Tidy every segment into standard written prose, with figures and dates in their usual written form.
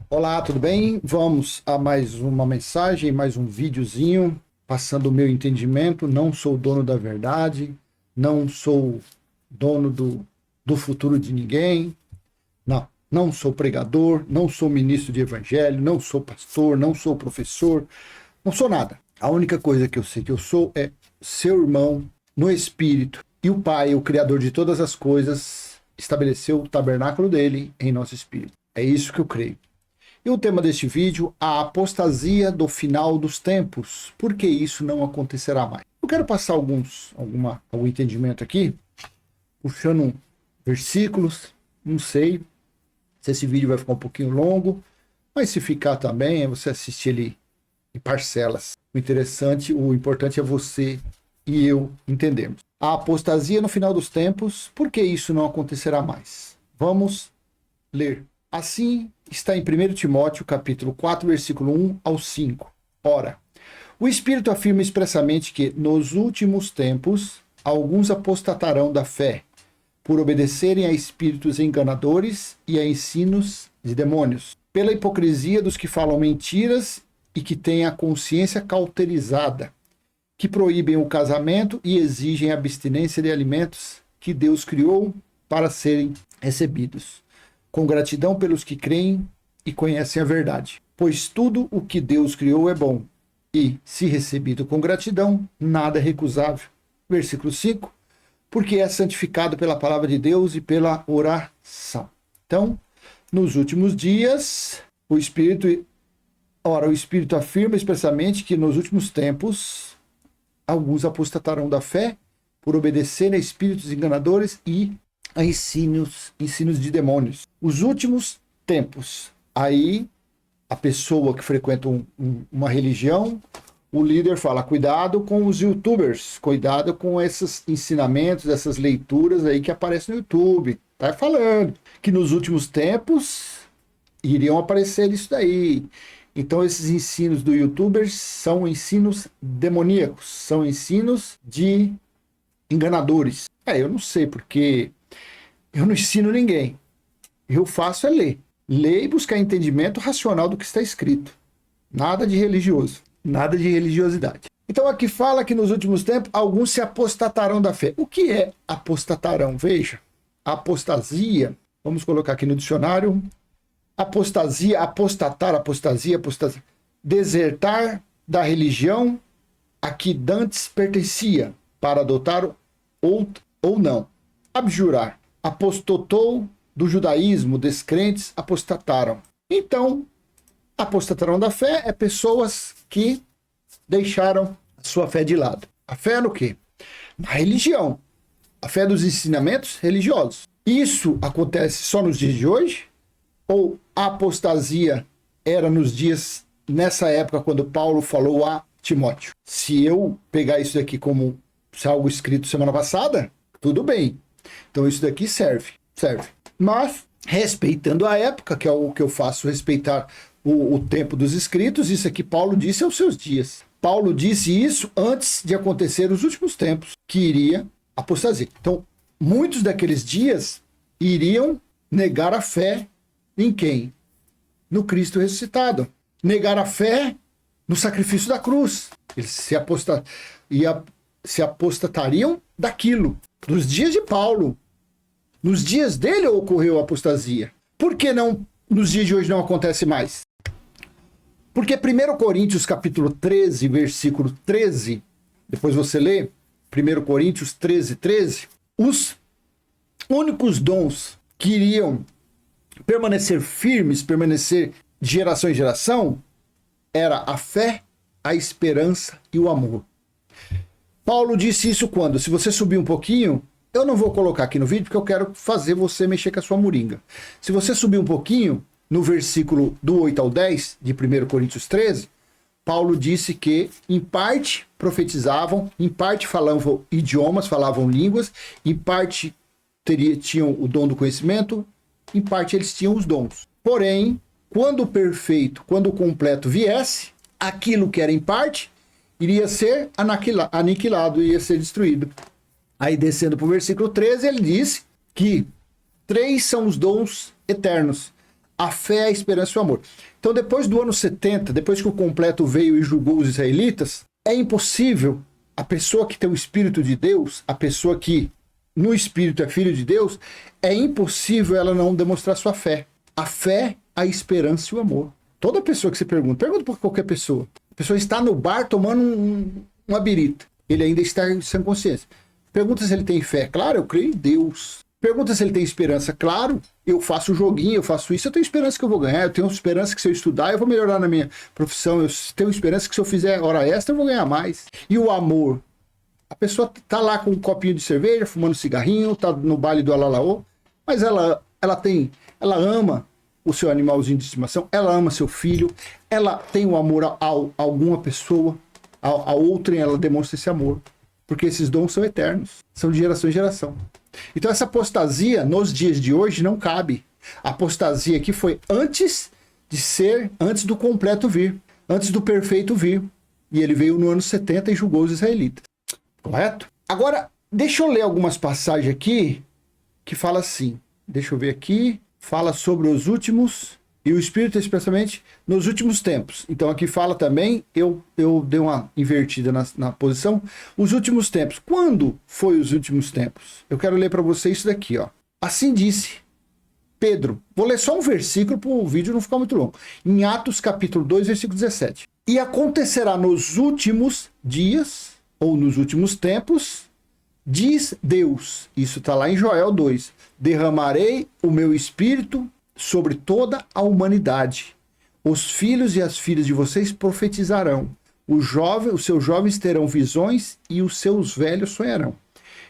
Olá, tudo bem? Vamos a mais uma mensagem, mais um videozinho, passando o meu entendimento. Não sou dono da verdade, não sou dono do futuro de ninguém. Não sou pregador, não sou ministro de evangelho, não sou pastor, não sou professor, não sou nada. A única coisa que eu sei que eu sou é seu irmão no espírito. E o Pai, o Criador de todas as coisas, estabeleceu o tabernáculo dele em nosso espírito. É isso que eu creio. E o tema deste vídeo, a apostasia do final dos tempos. Por que isso não acontecerá mais? Eu quero passar algum entendimento aqui, puxando versículos. Não sei se esse vídeo vai ficar um pouquinho longo, mas se ficar também, você assiste ele em parcelas. O importante é você e eu entendermos. A apostasia no final dos tempos, por que isso não acontecerá mais? Vamos ler. Assim está em 1 Timóteo, capítulo 4, versículo 1 ao 5. Ora, o Espírito afirma expressamente que, nos últimos tempos, alguns apostatarão da fé, por obedecerem a espíritos enganadores e a ensinos de demônios, pela hipocrisia dos que falam mentiras e que têm a consciência cauterizada, que proíbem o casamento e exigem abstinência de alimentos que Deus criou para serem recebidos, com gratidão pelos que creem e conhecem a verdade. Pois tudo o que Deus criou é bom, e, se recebido com gratidão, nada é recusável. Versículo 5, porque é santificado pela palavra de Deus e pela oração. Então, nos últimos dias, o Espírito afirma expressamente que nos últimos tempos, alguns apostatarão da fé por obedecer a espíritos enganadores e a ensinos de demônios. Os últimos tempos. Aí, a pessoa que frequenta uma religião, o líder fala, cuidado com os youtubers, cuidado com esses ensinamentos, essas leituras aí que aparecem no YouTube. Tá falando que nos últimos tempos iriam aparecer isso daí. Então, esses ensinos do youtubers são ensinos demoníacos, são ensinos de enganadores. Eu não sei, porque eu não ensino ninguém. Eu faço é ler. Ler e buscar entendimento racional do que está escrito. Nada de religioso. Nada de religiosidade. Então aqui fala que nos últimos tempos alguns se apostatarão da fé. O que é apostatarão? Veja. Apostasia. Vamos colocar aqui no dicionário. Apostasia, apostatar, apostasia. Desertar da religião a que dantes pertencia para adotar ou não. Abjurar. Apostatou do judaísmo, descrentes apostataram. Então, apostatarão da fé é pessoas que deixaram a sua fé de lado. A fé é no quê? Na religião. A fé dos ensinamentos religiosos. Isso acontece só nos dias de hoje? Ou a apostasia era nessa época, quando Paulo falou a Timóteo? Se eu pegar isso daqui como algo escrito semana passada, tudo bem. Então isso daqui serve. Mas, respeitando a época, que é o que eu faço, respeitar o tempo dos escritos, isso aqui Paulo disse aos seus dias. Paulo disse isso antes de acontecer os últimos tempos, que iria apostasia. Então, muitos daqueles dias iriam negar a fé em quem? No Cristo ressuscitado. Negar a fé no sacrifício da cruz. Eles se apostatariam daquilo. Dos dias de Paulo. Nos dias dele ocorreu a apostasia. Por que não nos dias de hoje não acontece mais? Porque 1 Coríntios capítulo 13, versículo 13, depois você lê, 1 Coríntios 13, 13, os únicos dons que iriam permanecer firmes, permanecer de geração em geração, era a fé, a esperança e o amor. Paulo disse isso quando? Se você subir um pouquinho, eu não vou colocar aqui no vídeo porque eu quero fazer você mexer com a sua moringa. Se você subir um pouquinho, no versículo do 8 ao 10 de 1 Coríntios 13, Paulo disse que em parte profetizavam, em parte falavam idiomas, falavam línguas, em parte tinham o dom do conhecimento, em parte eles tinham os dons. Porém, quando o perfeito, quando o completo viesse, aquilo que era em parte iria ser aniquilado, iria ser destruído. Aí, descendo para o versículo 13, ele disse que 3 são os dons eternos: a fé, a esperança e o amor. Então, depois do ano 70, depois que o completo veio e julgou os israelitas, é impossível a pessoa que tem o Espírito de Deus, a pessoa que no Espírito é filho de Deus, é impossível ela não demonstrar sua fé. A fé, a esperança e o amor. Toda pessoa que você pergunta para qualquer pessoa. A pessoa está no bar tomando uma birita. Ele ainda está sem consciência. Pergunta se ele tem fé. Claro, eu creio em Deus. Pergunta se ele tem esperança. Claro, eu faço joguinho, eu faço isso, eu tenho esperança que eu vou ganhar. Eu tenho esperança que se eu estudar, eu vou melhorar na minha profissão. Eu tenho esperança que se eu fizer hora extra, eu vou ganhar mais. E o amor? A pessoa tá lá com um copinho de cerveja, fumando cigarrinho, tá no baile do Alalaô, mas ela ama o seu animalzinho de estimação, ela ama seu filho, ela tem o amor a alguma pessoa, a outrem ela demonstra esse amor, porque esses dons são eternos, são de geração em geração. Então essa apostasia nos dias de hoje não cabe. A apostasia aqui foi antes do completo vir, antes do perfeito vir, e ele veio no ano 70 e julgou os israelitas. Correto? Agora, deixa eu ler algumas passagens aqui que fala assim. Deixa eu ver aqui. Fala sobre os últimos e o Espírito expressamente nos últimos tempos. Então aqui fala também, eu dei uma invertida na posição, os últimos tempos. Quando foi os últimos tempos? Eu quero ler para você isso daqui, ó. Assim disse Pedro. Vou ler só um versículo para o vídeo não ficar muito longo. Em Atos capítulo 2, versículo 17. E acontecerá nos últimos dias, ou nos últimos tempos, diz Deus, isso está lá em Joel 2, derramarei o meu espírito sobre toda a humanidade. Os filhos e as filhas de vocês profetizarão. Os seus jovens terão visões e os seus velhos sonharão.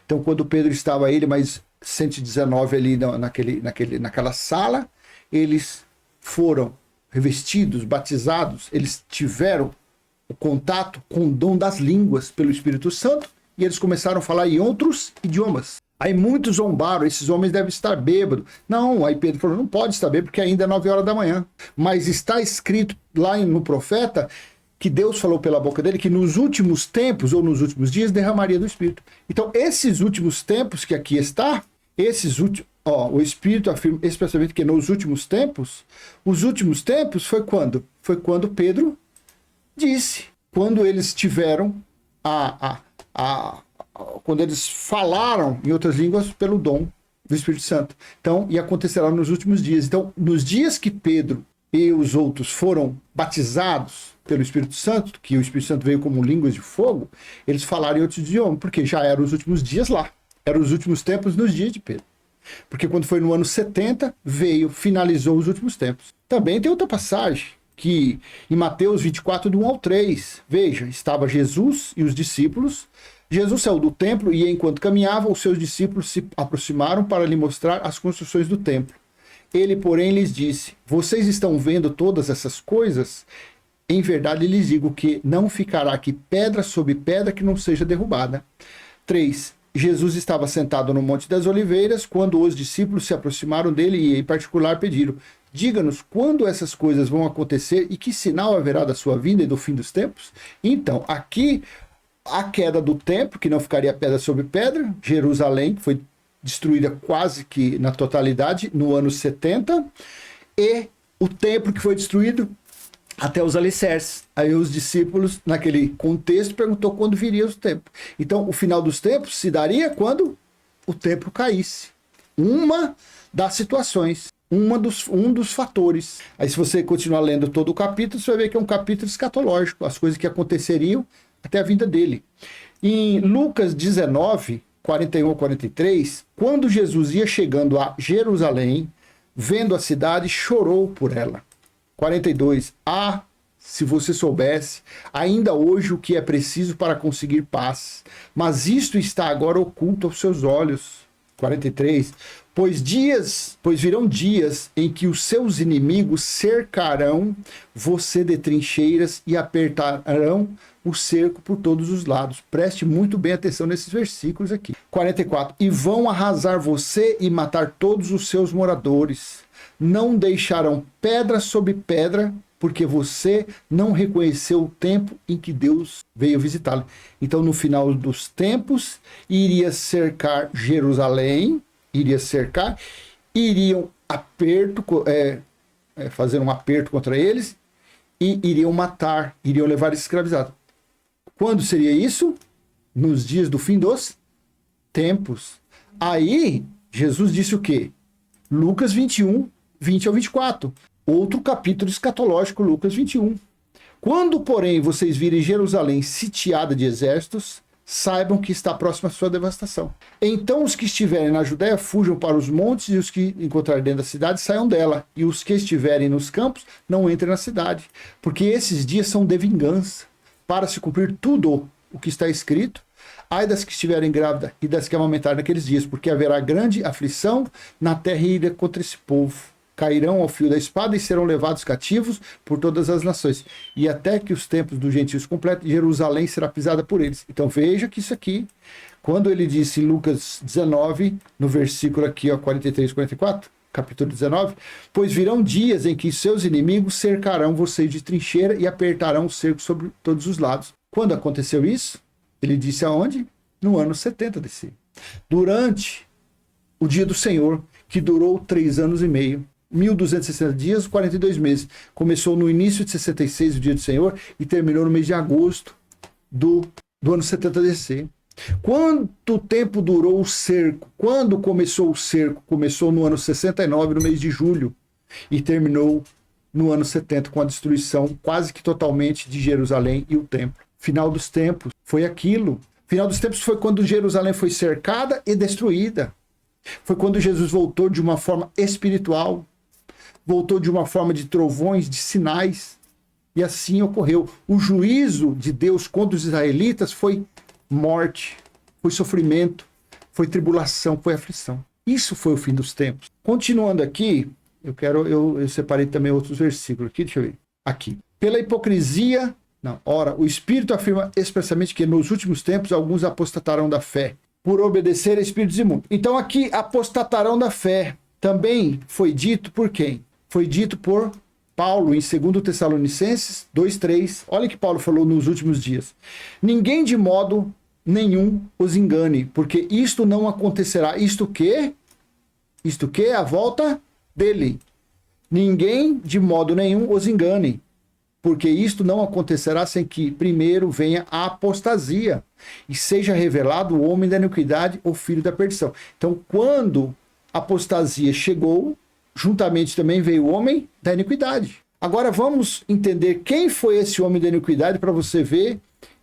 Então, quando Pedro estava ele, mais 119 ali naquela sala, eles foram revestidos, batizados, eles tiveram o contato com o dom das línguas pelo Espírito Santo, e eles começaram a falar em outros idiomas. Aí muitos zombaram, esses homens devem estar bêbados. Não, aí Pedro falou, não pode estar bêbado, porque ainda é 9 horas da manhã. Mas está escrito lá no profeta, que Deus falou pela boca dele, que nos últimos tempos, ou nos últimos dias, derramaria do Espírito. Então, esses últimos tempos que aqui está, o Espírito afirma especialmente que nos últimos tempos, os últimos tempos foi quando? Foi quando Pedro disse, quando eles tiveram quando eles falaram em outras línguas pelo dom do Espírito Santo. Então, e acontecerá nos últimos dias. Então, nos dias que Pedro e os outros foram batizados pelo Espírito Santo, que o Espírito Santo veio como línguas de fogo, eles falaram em outros idiomas, porque já eram os últimos dias lá. Eram os últimos tempos nos dias de Pedro. Porque quando foi no ano 70, finalizou os últimos tempos. Também tem outra passagem, que em Mateus 24, do 1 ao 3, veja, estava Jesus e os discípulos. Jesus saiu do templo e, enquanto caminhava, os seus discípulos se aproximaram para lhe mostrar as construções do templo. Ele, porém, lhes disse, vocês estão vendo todas essas coisas? Em verdade, lhes digo que não ficará aqui pedra sobre pedra que não seja derrubada. 3. Jesus estava sentado no Monte das Oliveiras, quando os discípulos se aproximaram dele e, em particular, pediram, diga-nos quando essas coisas vão acontecer e que sinal haverá da sua vinda e do fim dos tempos? Então, aqui, a queda do templo, que não ficaria pedra sobre pedra, Jerusalém, que foi destruída quase que na totalidade no ano 70, e o templo que foi destruído até os alicerces. Aí os discípulos, naquele contexto, perguntou quando viria o templo. Então, o final dos tempos se daria quando o templo caísse. Uma das situações. Um dos fatores. Aí se você continuar lendo todo o capítulo, você vai ver que é um capítulo escatológico, as coisas que aconteceriam até a vinda dele. Em Lucas 19, 41 a 43, quando Jesus ia chegando a Jerusalém, vendo a cidade, chorou por ela. 42, se você soubesse, ainda hoje o que é preciso para conseguir paz, mas isto está agora oculto aos seus olhos. 43, pois virão dias em que os seus inimigos cercarão você de trincheiras e apertarão o cerco por todos os lados. Preste muito bem atenção nesses versículos aqui. 44, e vão arrasar você e matar todos os seus moradores. Não deixarão pedra sobre pedra, porque você não reconheceu o tempo em que Deus veio visitá-lo. Então, no final dos tempos, iria cercar Jerusalém, iriam fazer um aperto contra eles e iriam matar, iriam levar eles escravizados. Quando seria isso? Nos dias do fim dos tempos. Aí, Jesus disse o quê? Lucas 21, 20 ao 24. Outro capítulo escatológico, Lucas 21. Quando, porém, vocês virem Jerusalém sitiada de exércitos, saibam que está próxima a sua devastação. Então os que estiverem na Judéia fujam para os montes, e os que encontrarem dentro da cidade saiam dela. E os que estiverem nos campos não entrem na cidade. Porque esses dias são de vingança, para se cumprir tudo o que está escrito. Ai das que estiverem grávidas e das que amamentarem naqueles dias, porque haverá grande aflição na terra e ira contra esse povo. Cairão ao fio da espada e serão levados cativos por todas as nações. E até que os tempos dos gentios completem, Jerusalém será pisada por eles. Então veja que isso aqui, quando ele disse em Lucas 19, no versículo aqui, ó, 43 e 44, capítulo 19, pois virão dias em que seus inimigos cercarão vocês de trincheira e apertarão o cerco sobre todos os lados. Quando aconteceu isso? Ele disse aonde? No ano 70 DC. Durante o dia do Senhor, que durou 3 anos e meio. 1.260 dias, 42 meses. Começou no início de 66, o dia do Senhor, e terminou no mês de agosto do ano 70 DC. Quanto tempo durou o cerco? Quando começou o cerco? Começou no ano 69, no mês de julho, e terminou no ano 70, com a destruição quase que totalmente de Jerusalém e o templo. Final dos tempos foi aquilo. Final dos tempos foi quando Jerusalém foi cercada e destruída. Foi quando Jesus voltou de uma forma espiritual, voltou de uma forma de trovões, de sinais, e assim ocorreu. O juízo de Deus contra os israelitas foi morte, foi sofrimento, foi tribulação, foi aflição. Isso foi o fim dos tempos. Continuando aqui, eu separei também outros versículos aqui, deixa eu ver. Aqui. Pela hipocrisia, ora, o Espírito afirma expressamente que nos últimos tempos alguns apostatarão da fé, por obedecer a espíritos imundos. Então aqui, apostatarão da fé, também foi dito por quem? Foi dito por Paulo em 2 Tessalonicenses 2:3. Olha o que Paulo falou nos últimos dias. Ninguém de modo nenhum os engane, porque isto não acontecerá. Isto que? Isto que é a volta dele. Ninguém de modo nenhum os engane, porque isto não acontecerá sem que primeiro venha a apostasia e seja revelado o homem da iniquidade, o filho da perdição. Então, quando a apostasia chegou, juntamente também veio o homem da iniquidade. Agora vamos entender quem foi esse homem da iniquidade para você ver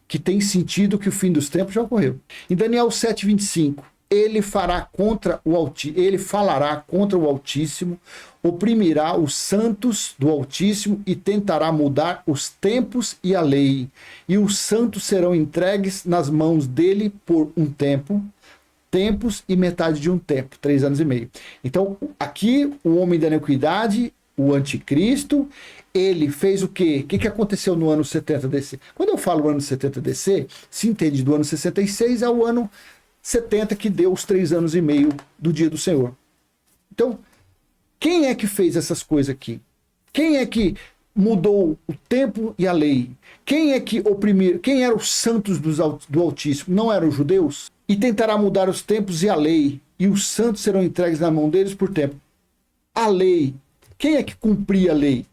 que tem sentido que o fim dos tempos já ocorreu. Em Daniel 7:25, ele falará contra o Altíssimo, oprimirá os santos do Altíssimo e tentará mudar os tempos e a lei. E os santos serão entregues nas mãos dele por um tempo, tempos e metade de um tempo, 3 anos e meio. Então, aqui, o homem da iniquidade, o anticristo, ele fez o quê? O que aconteceu no ano 70 DC? Quando eu falo ano 70 DC, se entende do ano 66 ao ano 70, que deu os 3 anos e meio do dia do Senhor. Então, quem é que fez essas coisas aqui? Quem é que mudou o tempo e a lei? Quem é que oprimiu? Quem eram os santos do Altíssimo? Não eram os judeus? E tentará mudar os tempos e a lei, e os santos serão entregues na mão deles por tempo. A lei. Quem é que cumpria a lei?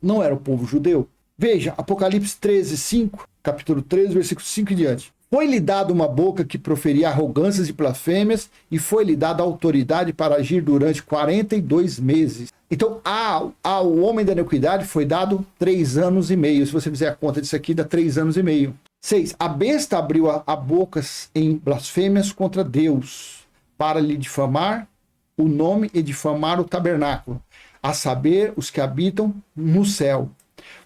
Não era o povo judeu? Veja, Apocalipse 13:5, capítulo 13, versículo 5 e diante. Foi-lhe dada uma boca que proferia arrogâncias e blasfêmias, e foi-lhe dada autoridade para agir durante 42 meses. Então, ao homem da iniquidade foi dado 3 anos e meio. Se você fizer a conta disso aqui, dá 3 anos e meio. 6. A besta abriu a boca em blasfêmias contra Deus, para lhe difamar o nome e difamar o tabernáculo, a saber, os que habitam no céu.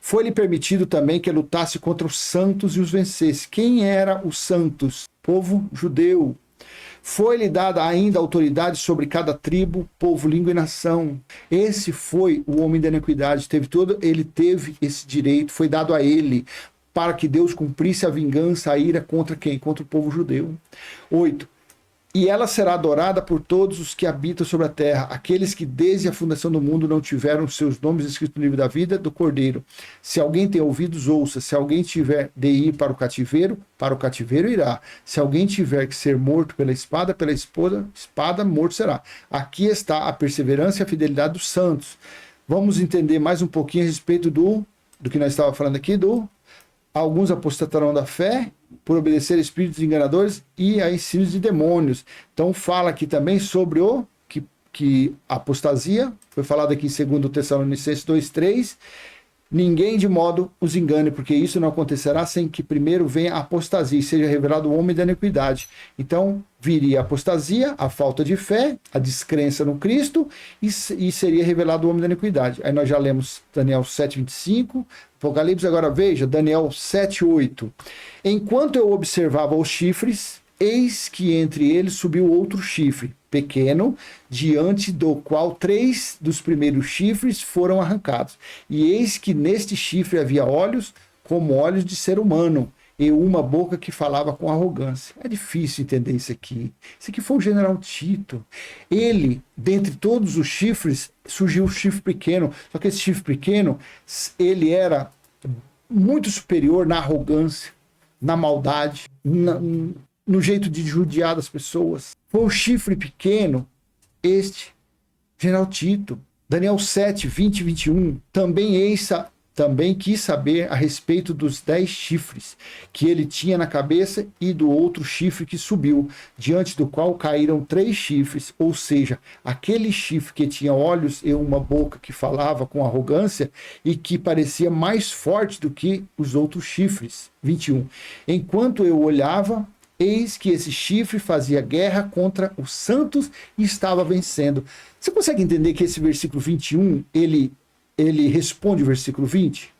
Foi-lhe permitido também que lutasse contra os santos e os vencesse. Quem eram os santos? Povo judeu. Foi-lhe dada ainda autoridade sobre cada tribo, povo, língua e nação. Esse foi o homem da iniquidade. Ele teve esse direito, foi dado a ele, para que Deus cumprisse a vingança, a ira contra quem? Contra o povo judeu. 8. E ela será adorada por todos os que habitam sobre a terra, aqueles que desde a fundação do mundo não tiveram seus nomes escritos no livro da vida do Cordeiro. Se alguém tem ouvidos, ouça. Se alguém tiver de ir para o cativeiro irá. Se alguém tiver que ser morto pela espada, espada, morto será. Aqui está a perseverança e a fidelidade dos santos. Vamos entender mais um pouquinho a respeito do que nós estávamos falando aqui, alguns apostatarão da fé por obedecer a espíritos enganadores e a ensinos de demônios. Então fala aqui também sobre que apostasia, foi falado aqui em 2 Tessalonicenses 2:3, ninguém de modo os engane, porque isso não acontecerá sem que primeiro venha a apostasia e seja revelado o homem da iniquidade. Então, viria a apostasia, a falta de fé, a descrença no Cristo, e seria revelado o homem da iniquidade. Aí nós já lemos Daniel 7:25, Apocalipse, agora veja, Daniel 7:8. Enquanto eu observava os chifres, eis que entre eles subiu outro chifre, pequeno, diante do qual 3 dos primeiros chifres foram arrancados. E eis que neste chifre havia olhos, como olhos de ser humano, e uma boca que falava com arrogância. É difícil entender isso aqui. Isso aqui foi o general Tito. Ele, dentre todos os chifres, surgiu o chifre pequeno. Só que esse chifre pequeno, ele era muito superior na arrogância, na maldade, no jeito de judiar das pessoas. Foi o chifre pequeno, este, general Tito. Daniel 7:20 e 21, também quis saber a respeito dos 10 chifres que ele tinha na cabeça e do outro chifre que subiu, diante do qual caíram 3 chifres, ou seja, aquele chifre que tinha olhos e uma boca que falava com arrogância e que parecia mais forte do que os outros chifres. 21. Enquanto eu olhava, eis que esse chifre fazia guerra contra os santos e estava vencendo. Você consegue entender que esse versículo 21, ele responde o versículo 20?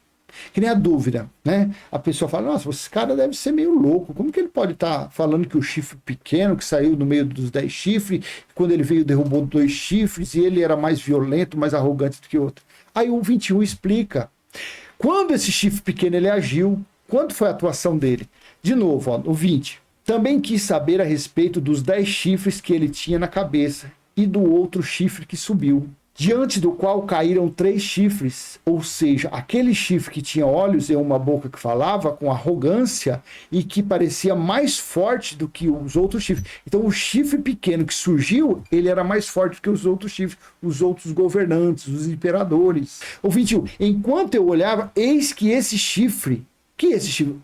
Que nem a dúvida, né? A pessoa fala, nossa, esse cara deve ser meio louco. Como que ele pode estar falando que o chifre pequeno, que saiu no meio dos 10 chifres, quando ele veio derrubou 2 chifres e ele era mais violento, mais arrogante do que o outro? Aí o 21 explica. Quando esse chifre pequeno ele agiu, quanto foi a atuação dele? De novo, ó, o 20. Também quis saber a respeito dos 10 chifres que ele tinha na cabeça e do outro chifre que subiu, diante do qual caíram 3 chifres, ou seja, aquele chifre que tinha olhos e uma boca que falava com arrogância e que parecia mais forte do que os outros chifres. Então o chifre pequeno que surgiu, ele era mais forte que os outros chifres, os outros governantes, os imperadores. O 21, enquanto eu olhava, eis que esse chifre,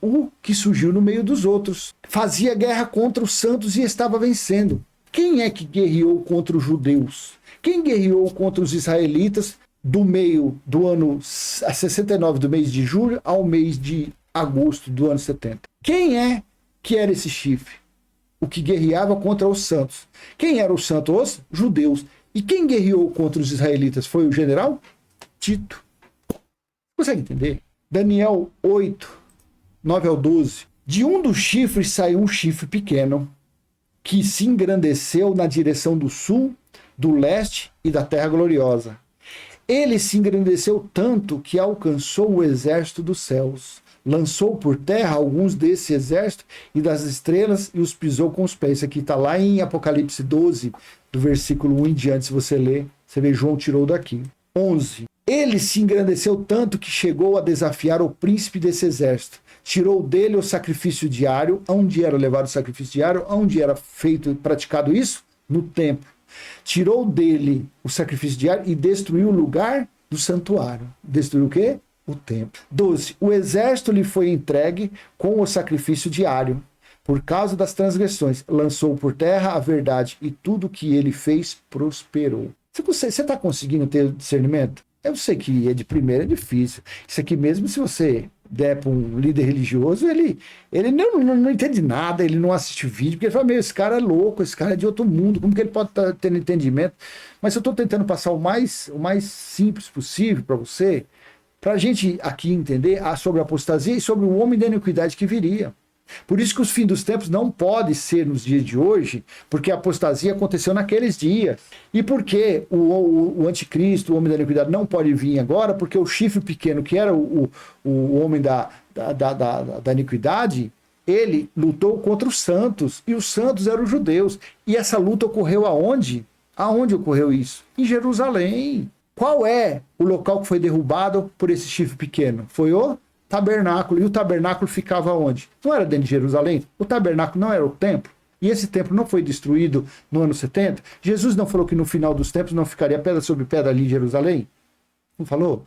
o que surgiu no meio dos outros, fazia guerra contra os santos e estava vencendo. Quem é que guerreou contra os judeus? Quem guerreou contra os israelitas do meio do ano 69, do mês de julho, ao mês de agosto do ano 70? Quem é que era esse chifre? O que guerreava contra os santos. Quem eram os santos? Os judeus. E quem guerreou contra os israelitas foi o general Tito. Consegue entender? Daniel 8, 9 ao 12. De um dos chifres saiu um chifre pequeno, que se engrandeceu na direção do sul, do leste e da terra gloriosa. Ele se engrandeceu tanto que alcançou o exército dos céus. Lançou por terra alguns desse exército e das estrelas e os pisou com os pés. Isso aqui está lá em Apocalipse 12, do versículo 1 em diante, se você ler. Você vê, João tirou daqui. 11. Ele se engrandeceu tanto que chegou a desafiar o príncipe desse exército. Tirou dele o sacrifício diário. Aonde era levado o sacrifício diário? Aonde era feito e praticado isso? No templo. Tirou dele o sacrifício diário e destruiu o lugar do santuário. Destruiu o quê? O templo. 12. O exército lhe foi entregue com o sacrifício diário. Por causa das transgressões, lançou por terra a verdade e tudo que ele fez prosperou. Você está conseguindo ter discernimento? Eu sei que é de primeira, é difícil. Isso aqui mesmo, se você der para um líder religioso, ele não entende nada, ele não assiste vídeo, porque ele fala, esse cara é louco, esse cara é de outro mundo, como que ele pode estar tendo entendimento? Mas eu estou tentando passar o mais simples possível para você, para a gente aqui entender sobre a apostasia e sobre o homem da iniquidade que viria. Por isso que os fins dos tempos não podem ser nos dias de hoje, porque a apostasia aconteceu naqueles dias. E por que o anticristo, o homem da iniquidade, não pode vir agora? Porque o chifre pequeno, que era o homem da iniquidade, ele lutou contra os santos, e os santos eram os judeus. E essa luta ocorreu aonde? Aonde ocorreu isso? Em Jerusalém. Qual é o local que foi derrubado por esse chifre pequeno? Foi o tabernáculo. E o tabernáculo ficava onde? Não era dentro de Jerusalém? O tabernáculo não era o templo? E esse templo não foi destruído no ano 70? Jesus não falou que no final dos tempos não ficaria pedra sobre pedra ali em Jerusalém? Não falou?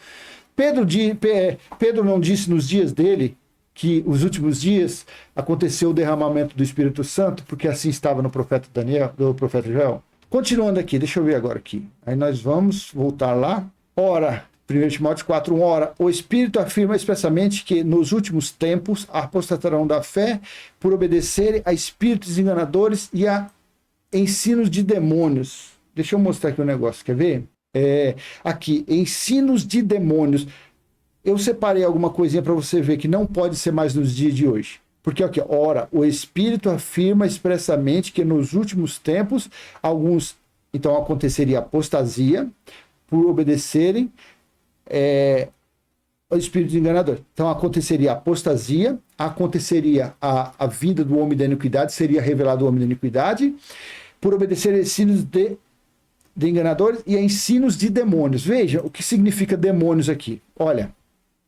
Pedro não disse nos dias dele que os últimos dias aconteceu o derramamento do Espírito Santo, porque assim estava no profeta Daniel, do profeta Joel. Continuando aqui, deixa eu ver agora aqui. Aí nós vamos voltar lá. Ora, 1 Timóteo 4:1, ora, o Espírito afirma expressamente que nos últimos tempos apostatarão da fé por obedecerem a espíritos enganadores e a ensinos de demônios. Deixa eu mostrar aqui um negócio, quer ver? Aqui, ensinos de demônios. Eu separei alguma coisinha para você ver que não pode ser mais nos dias de hoje. Porque aqui, ora, o Espírito afirma expressamente que nos últimos tempos, então aconteceria apostasia por obedecerem ao espírito enganador. Então aconteceria apostasia, aconteceria a vida do homem da iniquidade, seria revelado o homem da iniquidade, por obedecer a ensinos de enganadores e a ensinos de demônios. Veja o que significa demônios aqui. Olha,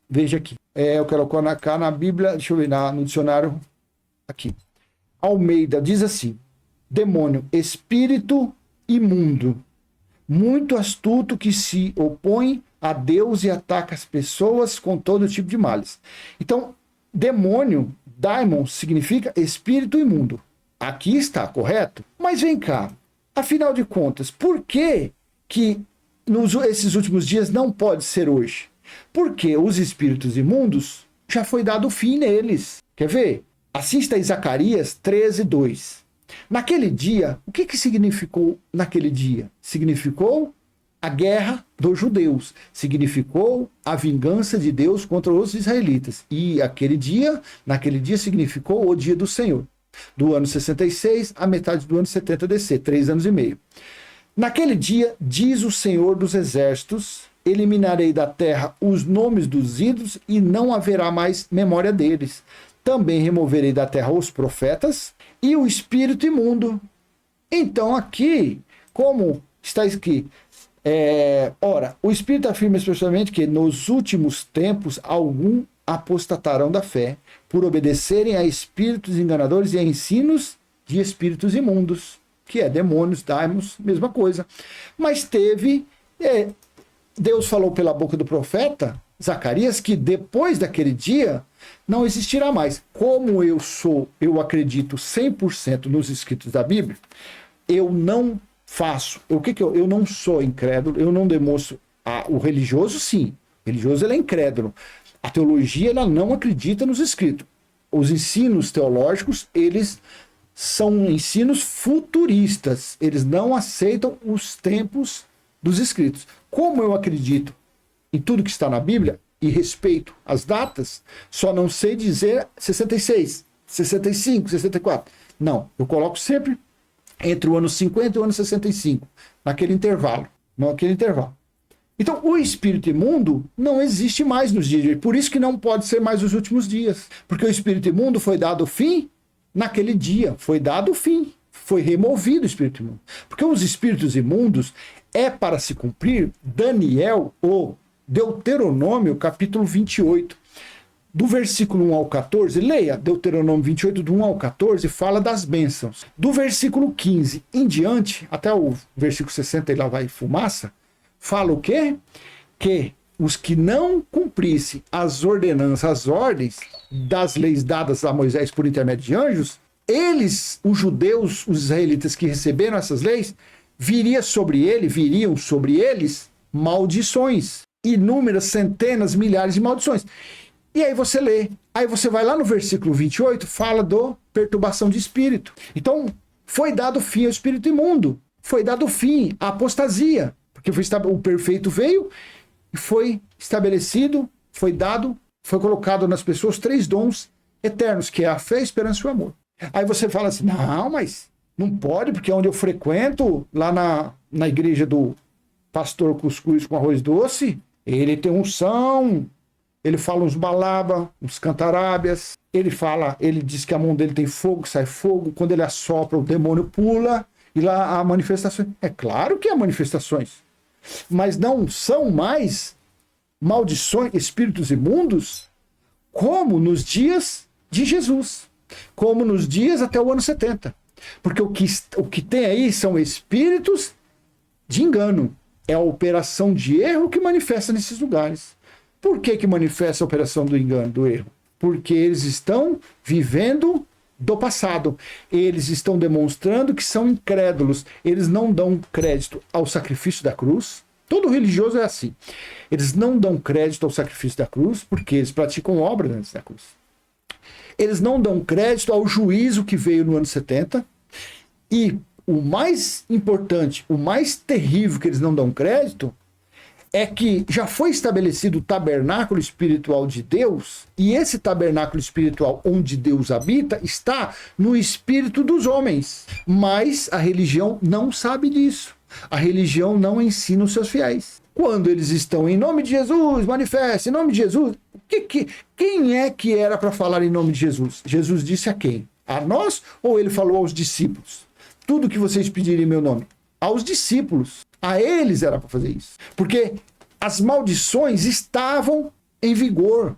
veja aqui. Eu quero colocar na Bíblia, deixa eu ver, no dicionário aqui. Almeida diz assim: demônio, espírito imundo, muito astuto que se opõe a Deus e ataca as pessoas com todo tipo de males. Então, demônio, daimon, significa espírito imundo. Aqui está, correto? Mas vem cá, afinal de contas, por que esses últimos dias não pode ser hoje? Porque os espíritos imundos já foi dado fim neles. Quer ver? Assim está em Zacarias 13:2. Naquele dia, o que significou naquele dia? Significou a guerra dos judeus, significou a vingança de Deus contra os israelitas. E naquele dia significou o dia do Senhor, do ano 66 à metade do ano 70 DC, 3 anos e meio. Naquele dia, diz o Senhor dos Exércitos, eliminarei da terra os nomes dos ídolos e não haverá mais memória deles. Também removerei da terra os profetas e o espírito imundo. Então aqui, como está escrito, ora, o Espírito afirma expressamente que nos últimos tempos alguns apostatarão da fé por obedecerem a espíritos enganadores e a ensinos de espíritos imundos, que é demônios, daimons, mesma coisa. Mas Deus falou pela boca do profeta Zacarias que depois daquele dia não existirá mais. Como eu acredito 100% nos escritos da Bíblia, eu não faço. Eu não sou incrédulo, eu não demonstro. O religioso, sim. O religioso, ele é incrédulo. A teologia, ela não acredita nos escritos. Os ensinos teológicos, eles são ensinos futuristas. Eles não aceitam os tempos dos escritos. Como eu acredito em tudo que está na Bíblia e respeito as datas, só não sei dizer 66, 65, 64. Não, eu coloco sempre entre o ano 50 e o ano 65, naquele intervalo. Então, o espírito imundo não existe mais nos dias de hoje. Por isso que não pode ser mais os últimos dias. Porque o espírito imundo foi dado fim naquele dia. Foi dado fim. Foi removido o espírito imundo. Porque os espíritos imundos é para se cumprir Daniel ou Deuteronômio, capítulo 28. Do versículo 1 ao 14, leia Deuteronômio 28, do 1 ao 14, fala das bênçãos. Do versículo 15 em diante, até o versículo 60, e lá vai fumaça, fala o quê? Que os que não cumprissem as ordenanças, as ordens das leis dadas a Moisés por intermédio de anjos, eles, os judeus, os israelitas que receberam essas leis, viriam sobre eles maldições. Inúmeras, centenas, milhares de maldições. E aí você lê. Aí você vai lá no versículo 28, fala do perturbação de espírito. Então, foi dado fim ao espírito imundo. Foi dado fim à apostasia. Porque o perfeito veio e foi estabelecido, foi dado, foi colocado nas pessoas 3 dons eternos, que é a fé, a esperança e o amor. Aí você fala assim, não, mas não pode, porque é onde eu frequento, lá na igreja do pastor Cuscuz com arroz doce, ele tem unção, ele fala uns balaba, uns cantarábias, ele diz que a mão dele tem fogo, sai fogo, quando ele assopra o demônio pula, e lá há manifestações. É claro que há manifestações, mas não são mais maldições, espíritos imundos, como nos dias de Jesus, como nos dias até o ano 70. Porque o que tem aí são espíritos de engano, É a operação de erro que manifesta nesses lugares. Por que manifesta a operação do engano, do erro? Porque eles estão vivendo do passado. Eles estão demonstrando que são incrédulos. Eles não dão crédito ao sacrifício da cruz. Todo religioso é assim. Eles não dão crédito ao sacrifício da cruz porque eles praticam obras antes da cruz. Eles não dão crédito ao juízo que veio no ano 70. E o mais importante, o mais terrível que eles não dão crédito é que já foi estabelecido o tabernáculo espiritual de Deus, e esse tabernáculo espiritual onde Deus habita está no espírito dos homens. Mas a religião não sabe disso. A religião não ensina os seus fiéis. Quando eles estão em nome de Jesus, manifesta em nome de Jesus, quem é que era para falar em nome de Jesus? Jesus disse a quem? A nós ou ele falou aos discípulos? Tudo que vocês pedirem em meu nome. Aos discípulos. A eles era para fazer isso. Porque as maldições estavam em vigor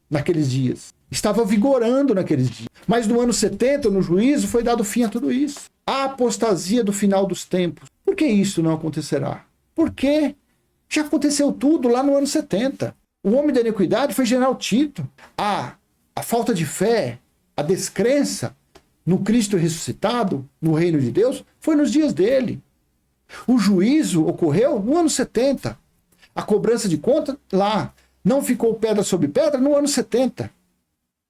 naqueles dias. Estava vigorando naqueles dias. Mas no ano 70, no juízo, foi dado fim a tudo isso. A apostasia do final dos tempos. Por que isso não acontecerá? Porque já aconteceu tudo lá no ano 70. O homem da iniquidade foi General Tito. A falta de fé, a descrença no Cristo ressuscitado, no reino de Deus, foi nos dias dele. O juízo ocorreu no ano 70. A cobrança de conta lá. Não ficou pedra sobre pedra no ano 70.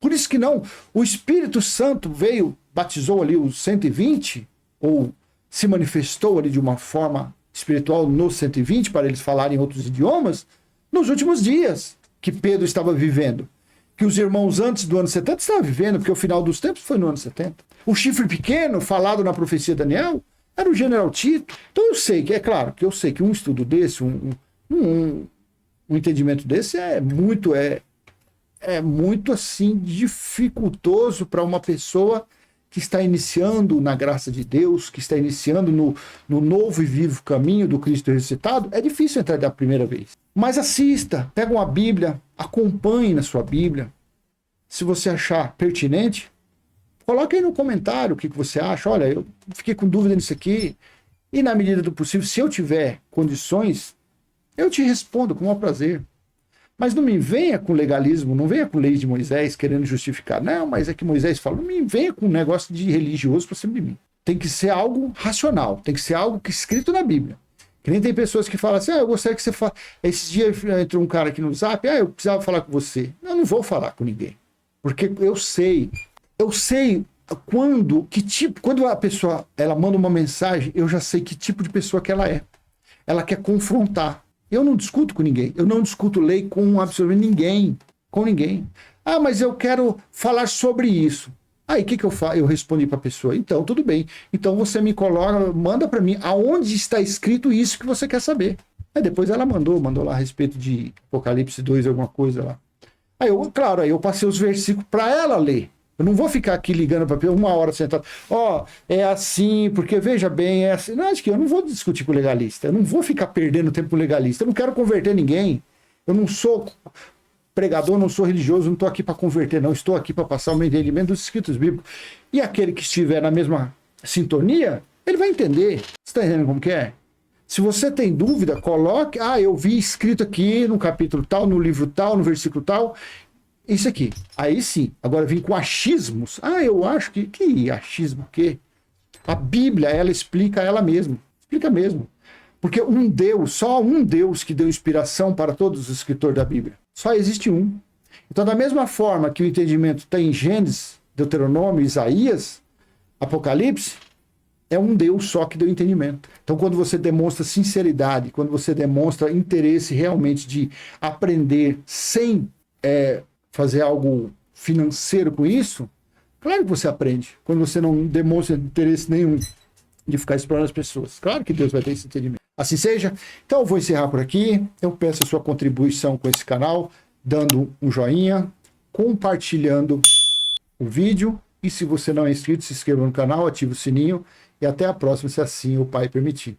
Por isso que não. O Espírito Santo veio, batizou ali os 120, ou se manifestou ali de uma forma espiritual nos 120, para eles falarem outros idiomas, nos últimos dias que Pedro estava vivendo. Que os irmãos antes do ano 70 estavam vivendo, porque o final dos tempos foi no ano 70. O chifre pequeno, falado na profecia de Daniel, era o General Tito. Então eu sei que, é claro, que eu sei que um estudo desse, um entendimento desse é muito assim dificultoso para uma pessoa que está iniciando na graça de Deus, que está iniciando no novo e vivo caminho do Cristo ressuscitado. É difícil entrar da primeira vez. Mas assista, pega uma Bíblia, acompanhe na sua Bíblia. Se você achar pertinente, coloque aí no comentário o que você acha. Olha, eu fiquei com dúvida nisso aqui. E na medida do possível, se eu tiver condições, eu te respondo com o maior prazer. Mas não me venha com legalismo, não venha com lei de Moisés querendo justificar. Não, mas é que Moisés fala, não me venha com um negócio de religioso para cima de mim. Tem que ser algo racional, tem que ser algo que escrito na Bíblia. Que nem tem pessoas que falam assim, eu gostaria que você falasse. Esses dias entrou um cara aqui no Zap, eu precisava falar com você. Eu não vou falar com ninguém. Porque eu sei quando a pessoa ela manda uma mensagem, eu já sei que tipo de pessoa que ela é. Ela quer confrontar. Eu não discuto com ninguém. Eu não discuto lei com absolutamente ninguém. Com ninguém. Ah, mas eu quero falar sobre isso. Aí o que eu faço? Eu respondi para a pessoa. Então, tudo bem. Então você me coloca, manda para mim aonde está escrito isso que você quer saber. Aí depois ela mandou lá a respeito de Apocalipse 2, alguma coisa lá. Aí eu passei os versículos para ela ler. Eu não vou ficar aqui ligando para uma hora sentado. É assim, porque veja bem, é assim. Não, acho que eu não vou discutir com o legalista. Eu não vou ficar perdendo tempo com o legalista. Eu não quero converter ninguém. Eu não sou pregador, não sou religioso, não estou aqui para converter, não. Estou aqui para passar o meu entendimento dos escritos bíblicos. E aquele que estiver na mesma sintonia, ele vai entender. Você está entendendo como que é? Se você tem dúvida, coloque. Eu vi escrito aqui no capítulo tal, no livro tal, no versículo tal. Isso aqui. Aí sim. Agora vim com achismos. Eu acho que... Que achismo o quê? A Bíblia, ela explica ela mesma. Explica mesmo. Porque só um Deus que deu inspiração para todos os escritores da Bíblia. Só existe um. Então, da mesma forma que o entendimento tem em Gênesis, Deuteronômio, Isaías, Apocalipse, é um Deus só que deu entendimento. Então, quando você demonstra sinceridade, quando você demonstra interesse realmente de aprender sem... fazer algo financeiro com isso, claro que você aprende. Quando você não demonstra interesse nenhum de ficar explorando as pessoas. Claro que Deus vai ter esse entendimento. Assim seja. Então eu vou encerrar por aqui. Eu peço a sua contribuição com esse canal, dando um joinha, compartilhando o vídeo. E se você não é inscrito, se inscreva no canal, ative o sininho. E até a próxima, se assim o Pai permitir.